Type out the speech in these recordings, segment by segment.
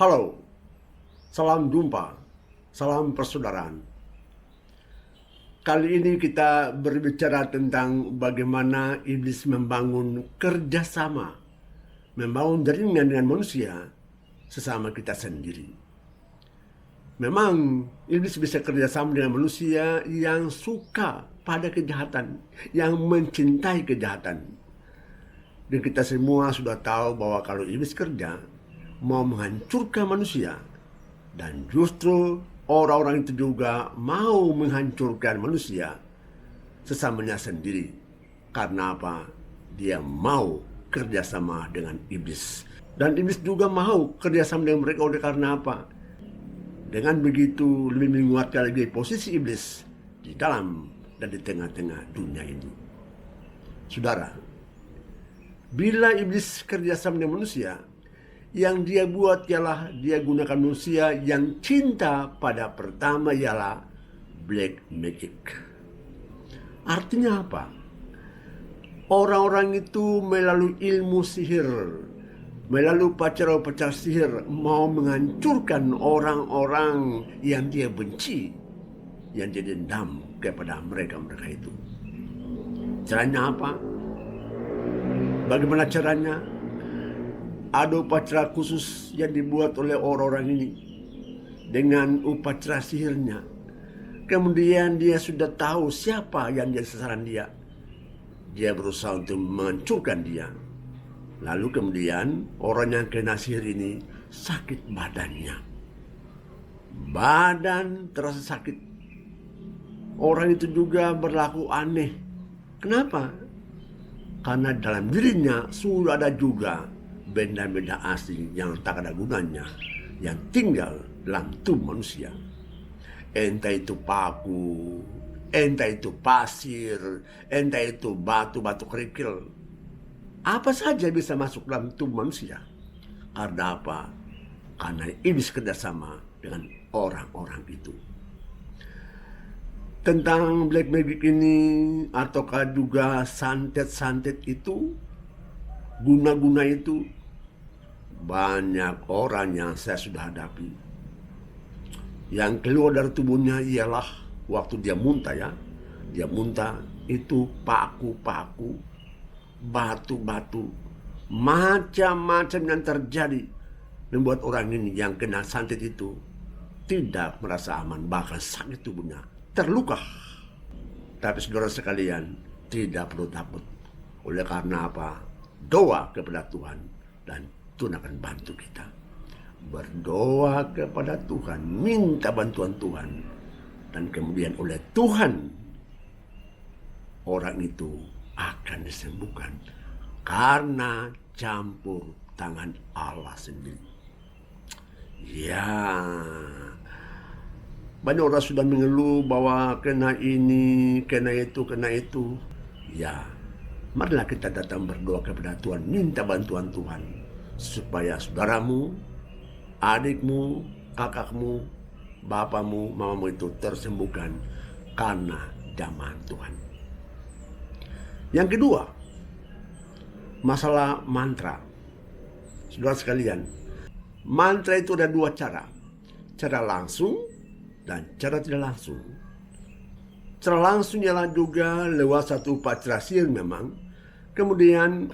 Halo, salam jumpa, salam persaudaraan. Kali ini kita berbicara tentang bagaimana iblis membangun kerjasama, membangun jaringan dengan manusia sesama kita sendiri. Memang iblis bisa kerjasama dengan manusia yang suka pada kejahatan, yang mencintai kejahatan. Dan kita semua sudah tahu bahwa kalau iblis kerja, mau menghancurkan manusia, dan justru orang-orang itu juga mau menghancurkan manusia sesamanya sendiri. Karena apa? Dia mau kerjasama dengan iblis. Dan iblis juga mau kerjasama dengan mereka. Oleh karena apa? Dengan begitu lebih menguatkan lagi posisi iblis di dalam dan di tengah-tengah dunia ini. Saudara, bila iblis kerjasama dengan manusia, yang dia buat ialah dia gunakan manusia yang cinta pada pertama ialah black magic. Artinya apa? Orang-orang itu melalui ilmu sihir, melalui upacara-upacara sihir mau menghancurkan orang-orang yang dia benci, yang dia dendam kepada mereka-mereka itu. Caranya apa? Bagaimana caranya? Ada upacara khusus yang dibuat oleh orang-orang ini dengan upacara sihirnya. Kemudian dia sudah tahu siapa yang jadi sasaran dia. Dia berusaha untuk menghancurkan dia. Lalu kemudian orang yang kena sihir ini sakit badannya. Badan terasa sakit. Orang itu juga berlaku aneh. Kenapa? Karena dalam dirinya sudah ada juga benda-benda asing yang tak ada gunanya yang tinggal dalam tubuh manusia. Entah itu paku, entah itu pasir, entah itu batu-batu kerikil. Apa saja bisa masuk dalam tubuh manusia. Karena apa? Karena iblis kerjasama dengan orang-orang itu. Tentang black magic ini ataukah juga santet-santet itu, guna-guna itu, banyak orang yang saya sudah hadapi. Yang keluar dari tubuhnya ialah waktu dia muntah ya. Dia muntah itu paku-paku, batu-batu, macam-macam yang terjadi. Membuat orang ini yang kena santet itu tidak merasa aman, bahkan sakit tubuhnya, terluka. Tapi saudara sekalian, tidak perlu takut. Oleh karena apa? Doa kepada Tuhan dan Tuhan akan bantu kita. Berdoa kepada Tuhan, minta bantuan Tuhan, dan kemudian oleh Tuhan orang itu akan disembuhkan karena campur tangan Allah sendiri. Ya, banyak orang sudah mengeluh bahwa kena ini, kena itu, kena itu. Ya, marilah kita datang berdoa kepada Tuhan, minta bantuan Tuhan, supaya saudaramu, adikmu, kakakmu, bapamu, mamamu itu tersembuhkan karena jamahan Tuhan. Yang kedua, masalah mantra. Saudara sekalian, mantra itu ada dua cara. Cara langsung dan cara tidak langsung. Cara langsung ialah juga lewat satu upacara sihir memang. Kemudian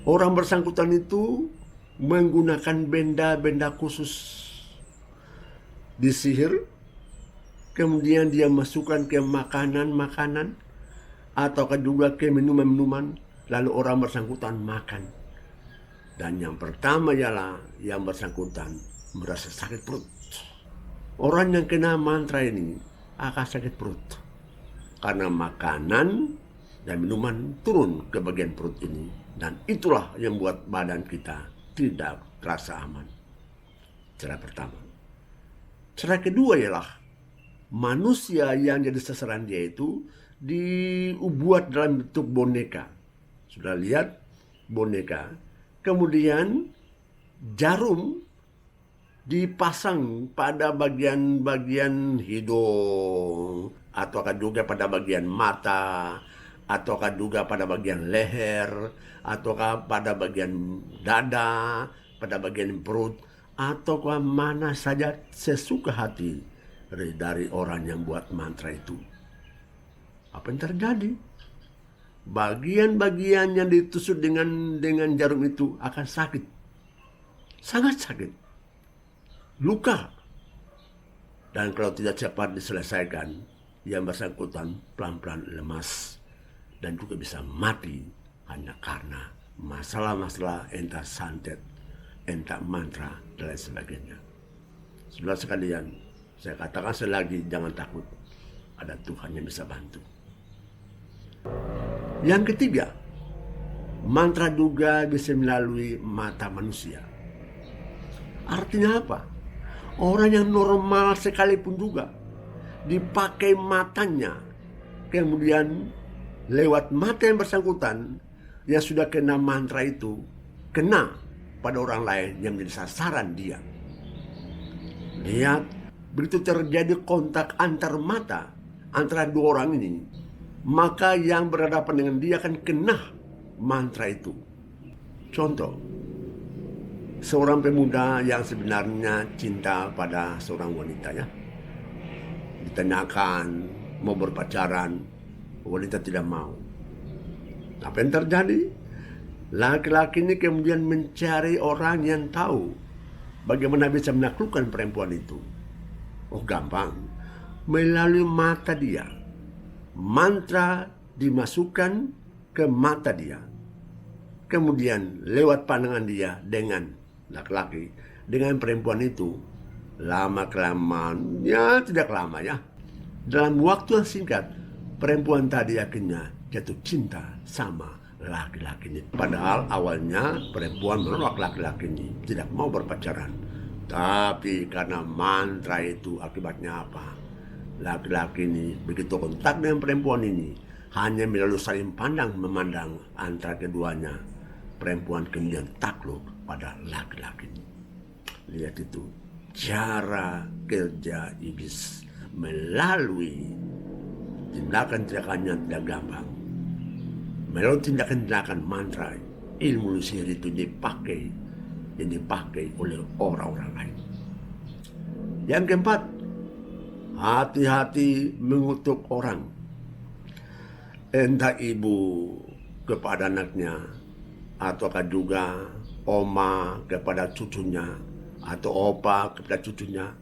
orang bersangkutan itu menggunakan benda-benda khusus disihir. Kemudian dia masukkan ke makanan-makanan ataukah juga ke minuman-minuman. Lalu orang bersangkutan makan. Dan yang pertama ialah yang bersangkutan merasa sakit perut. Orang yang kena mantra ini akan sakit perut. Karena makanan dan minuman turun ke bagian perut ini. Dan itulah yang membuat badan kita tidak terasa aman. Cara pertama. Cara kedua ialah manusia yang jadi sasaran dia itu dibuat dalam bentuk boneka. Sudah lihat boneka. Kemudian jarum dipasang pada bagian-bagian hidung, ataukah juga pada bagian mata, ataukah juga pada bagian leher, ataukah pada bagian dada, pada bagian perut, atau mana saja sesuka hati dari orang yang buat mantra itu. Apa yang terjadi? Bagian-bagian yang ditusuk dengan jarum itu akan sakit. Sangat sakit. Luka. Dan kalau tidak cepat diselesaikan, yang bersangkutan pelan-pelan lemas dan juga bisa mati hanya karena masalah-masalah entah santet, entah mantra, dan lain sebagainya. Saudara sekalian, saya katakan sekali lagi, jangan takut. Ada Tuhan yang bisa bantu. Yang ketiga, mantra juga bisa melalui mata manusia. Artinya apa? Orang yang normal sekalipun juga dipakai matanya, kemudian lewat mata yang bersangkutan yang sudah kena mantra itu, kena pada orang lain yang menjadi sasaran dia. Lihat, begitu terjadi kontak antar mata antara dua orang ini, maka yang berhadapan dengan dia akan kena mantra itu. Contoh, seorang pemuda yang sebenarnya cinta pada seorang wanita, ya, ditanyakan mau berpacaran, wanita tidak mau. Apa yang terjadi? Laki-laki ini kemudian mencari orang yang tahu bagaimana bisa menaklukkan perempuan itu. Oh, gampang. Melalui mata dia. Mantra dimasukkan ke mata dia. Kemudian lewat pandangan dia dengan laki-laki, dengan perempuan itu, lama-kelamaan, ya tidak lama ya, dalam waktu yang singkat, perempuan tadi akhirnya jatuh cinta sama laki-laki ini. Padahal awalnya perempuan menolak laki-laki ini, tidak mau berpacaran. Tapi karena mantra itu, akibatnya apa? Laki-laki ini begitu kontak dengan perempuan ini, hanya melalui saling pandang memandang antara keduanya, perempuan kemudian takluk pada laki-laki ini. Lihat itu, cara kerja iblis melalui tindakan-tindakannya tidak gampang. Melalui tindakan-tindakan mantra, ilmu sihir itu dipakai oleh orang-orang lain. Yang keempat, hati-hati mengutuk orang. Entah ibu kepada anaknya, ataukah juga oma kepada cucunya, atau opa kepada cucunya.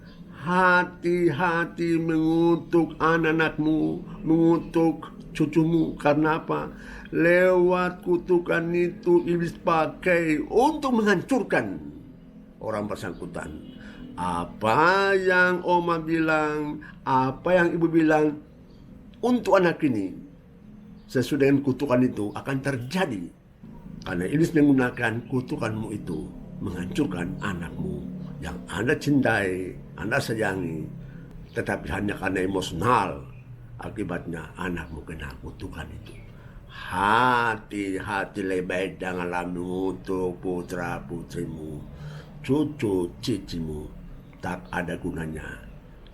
Hati-hati mengutuk anak-anakmu, mengutuk cucumu. Karena apa? Lewat kutukan itu iblis pakai untuk menghancurkan orang bersangkutan. Apa yang oma bilang, apa yang ibu bilang untuk anak ini, sesuai dengan kutukan itu akan terjadi. Karena iblis menggunakan kutukanmu itu menghancurkan anakmu yang Anda cintai, Anda sayangi, tetapi hanya karena emosional, akibatnya anakmu kena kutukan itu. Hati-hati, lebih baik janganlah mengutuk putra putrimu, cucu cicimu, tak ada gunanya,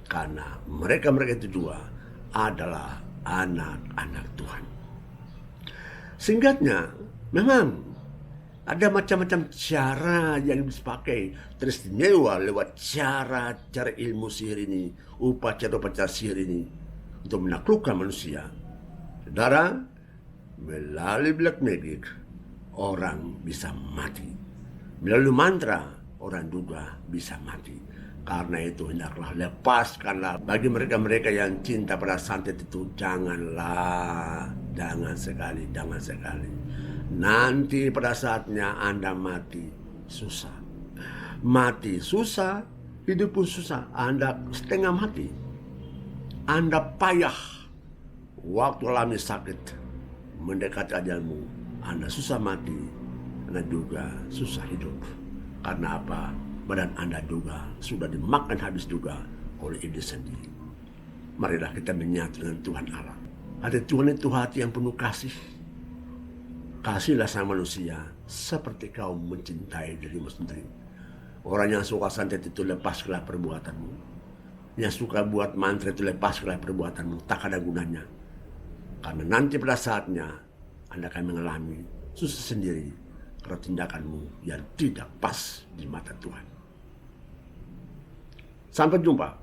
karena mereka itu juga adalah anak-anak Tuhan. Singkatnya, memang ada macam-macam cara yang bisa pakai, teristimewa lewat cara ilmu sihir ini, upacara sihir ini untuk menaklukkan manusia. Saudara, melalui black magic orang bisa mati. Melalui mantra orang juga bisa mati. Karena itu hendaklah lepaskanlah bagi mereka-mereka yang cinta pada santet itu, jangan sekali. Nanti pada saatnya Anda mati susah. Mati susah, hidup pun susah. Anda setengah mati. Anda payah. Waktu alami sakit, mendekat ajalmu, Anda susah mati, Anda juga susah hidup. Karena apa? Badan Anda juga sudah dimakan habis juga oleh iblis sendiri. Marilah kita menyatu dengan Tuhan Allah. Hati Tuhan itu hati yang penuh kasih. Kasihlah sama manusia seperti kau mencintai dirimu sendiri. Orang yang suka santet itu, lepaskanlah perbuatanmu. Yang suka buat mantra itu, lepaskanlah perbuatanmu. Tak ada gunanya. Karena nanti pada saatnya Anda akan mengalami susah sendiri karena tindakanmu yang tidak pas di mata Tuhan. Sampai jumpa.